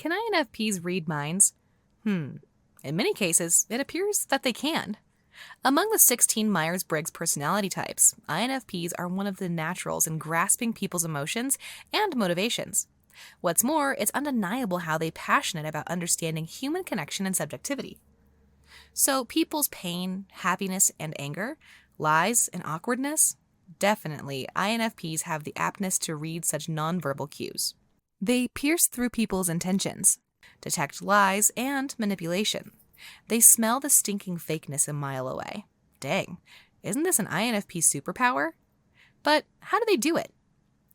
can INFPs read minds? In many cases, it appears that they can. Among the 16 Myers-Briggs personality types, INFPs are one of the naturals in grasping people's emotions and motivations. What's more, it's undeniable how they're passionate about understanding human connection and subjectivity. So people's pain, happiness, and anger, lies, and awkwardness? Definitely, INFPs have the aptness to read such nonverbal cues. They pierce through people's intentions, detect lies and manipulation. They smell the stinking fakeness a mile away. Dang, isn't this an INFP superpower? But how do they do it?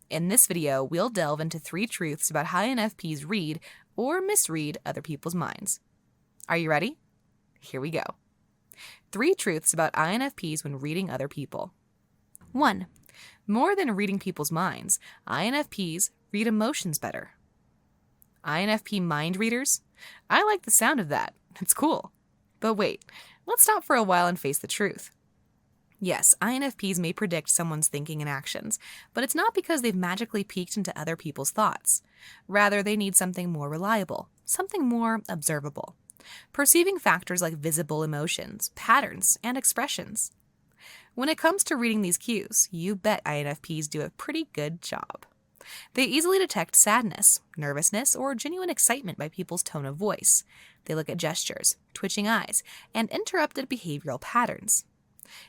In this video, we'll delve into 3 truths about how INFPs read or misread other people's minds. Are you ready? Here we go. 3 truths about INFPs when reading other people. 1. More than reading people's minds, INFPs read emotions better. INFP mind readers? I like the sound of that. It's cool. But wait, let's stop for a while and face the truth. Yes, INFPs may predict someone's thinking and actions, but it's not because they've magically peeked into other people's thoughts. Rather, they need something more reliable, something more observable, perceiving factors like visible emotions, patterns, and expressions. When it comes to reading these cues, you bet INFPs do a pretty good job. They easily detect sadness, nervousness, or genuine excitement by people's tone of voice. They look at gestures, twitching eyes, and interrupted behavioral patterns.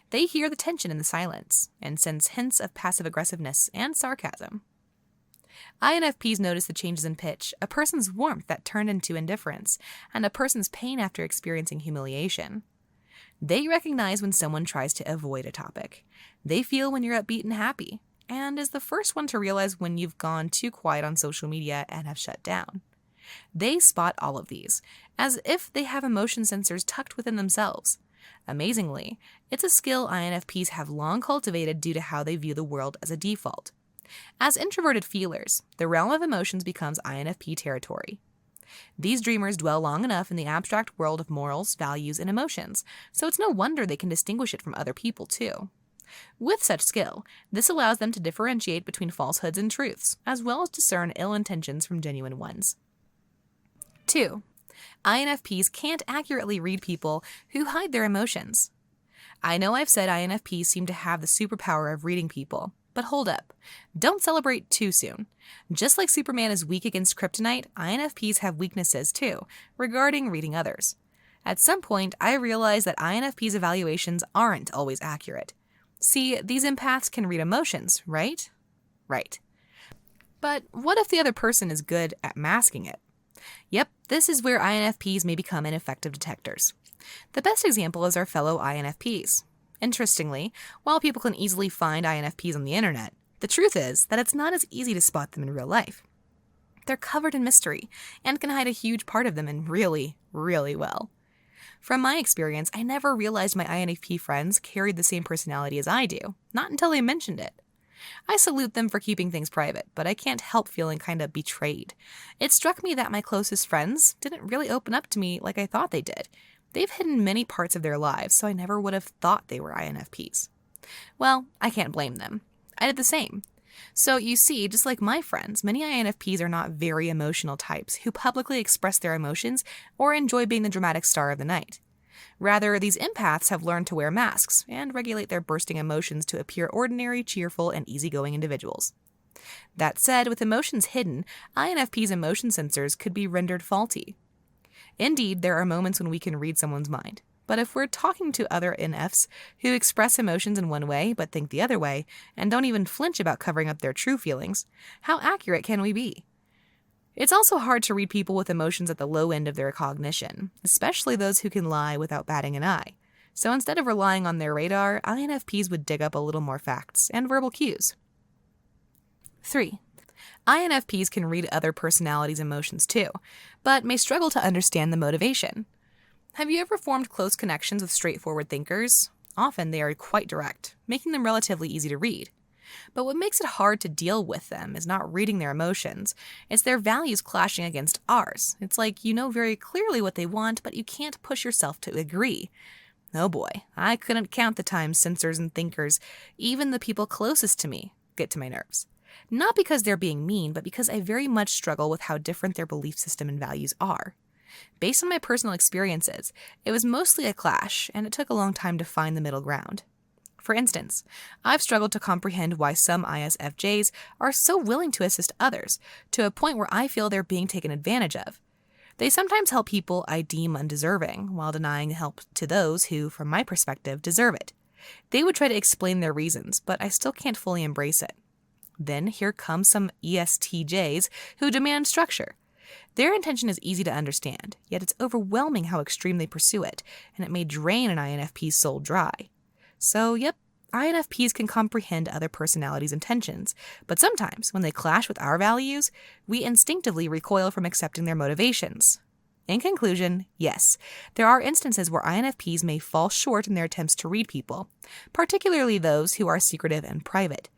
They hear the tension in the silence and sense hints of passive-aggressiveness and sarcasm. INFPs notice the changes in pitch, a person's warmth that turned into indifference, and a person's pain after experiencing humiliation. They recognize when someone tries to avoid a topic. They feel when you're upbeat and happy, and is the first one to realize when you've gone too quiet on social media and have shut down. They spot all of these, as if they have emotion sensors tucked within themselves. Amazingly, it's a skill INFPs have long cultivated due to how they view the world as a default. As introverted feelers, the realm of emotions becomes INFP territory. These dreamers dwell long enough in the abstract world of morals, values, and emotions, so it's no wonder they can distinguish it from other people, too. With such skill, this allows them to differentiate between falsehoods and truths, as well as discern ill intentions from genuine ones. 2. INFPs can't accurately read people who hide their emotions. I know I've said INFPs seem to have the superpower of reading people, but hold up. Don't celebrate too soon. Just like Superman is weak against kryptonite, INFPs have weaknesses too, regarding reading others. At some point, I realized that INFPs' evaluations aren't always accurate. See, these empaths can read emotions, right? Right. But what if the other person is good at masking it? Yep, this is where INFPs may become ineffective detectors. The best example is our fellow INFPs. Interestingly, while people can easily find INFPs on the internet, the truth is that it's not as easy to spot them in real life. They're covered in mystery and can hide a huge part of them in really, really well. From my experience, I never realized my INFP friends carried the same personality as I do, not until they mentioned it. I salute them for keeping things private, but I can't help feeling kind of betrayed. It struck me that my closest friends didn't really open up to me like I thought they did. They've hidden many parts of their lives, so I never would have thought they were INFPs. Well, I can't blame them. I did the same. So you see, just like my friends, many INFPs are not very emotional types who publicly express their emotions or enjoy being the dramatic star of the night. Rather, these empaths have learned to wear masks and regulate their bursting emotions to appear ordinary, cheerful, and easygoing individuals. That said, with emotions hidden, INFPs' emotion sensors could be rendered faulty. Indeed, there are moments when we can read someone's mind. But if we're talking to other NFs who express emotions in one way but think the other way, and don't even flinch about covering up their true feelings, how accurate can we be? It's also hard to read people with emotions at the low end of their cognition, especially those who can lie without batting an eye. So instead of relying on their radar, INFPs would dig up a little more facts and verbal cues. 3. INFPs can read other personalities' emotions too, but may struggle to understand the motivation. Have you ever formed close connections with straightforward thinkers? Often they are quite direct, making them relatively easy to read. But what makes it hard to deal with them is not reading their emotions. It's their values clashing against ours. It's like you know very clearly what they want, but you can't push yourself to agree. Oh boy, I couldn't count the times sensors and thinkers, even the people closest to me, get to my nerves. Not because they're being mean, but because I very much struggle with how different their belief system and values are. Based on my personal experiences, it was mostly a clash, and it took a long time to find the middle ground. For instance, I've struggled to comprehend why some ISFJs are so willing to assist others, to a point where I feel they're being taken advantage of. They sometimes help people I deem undeserving, while denying help to those who, from my perspective, deserve it. They would try to explain their reasons, but I still can't fully embrace it. Then here come some ESTJs who demand structure. Their intention is easy to understand, yet it's overwhelming how extreme they pursue it, and it may drain an INFP's soul dry. So, yep, INFPs can comprehend other personalities' intentions, but sometimes, when they clash with our values, we instinctively recoil from accepting their motivations. In conclusion, yes, there are instances where INFPs may fall short in their attempts to read people, particularly those who are secretive and private.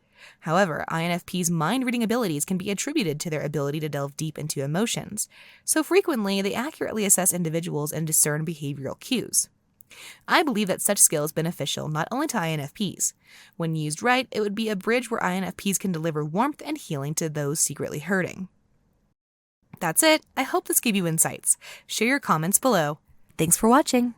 However, INFPs' mind-reading abilities can be attributed to their ability to delve deep into emotions, so frequently they accurately assess individuals and discern behavioral cues. I believe that such skill is beneficial not only to INFPs. When used right, it would be a bridge where INFPs can deliver warmth and healing to those secretly hurting. That's it. I hope this gave you insights. Share your comments below. Thanks for watching.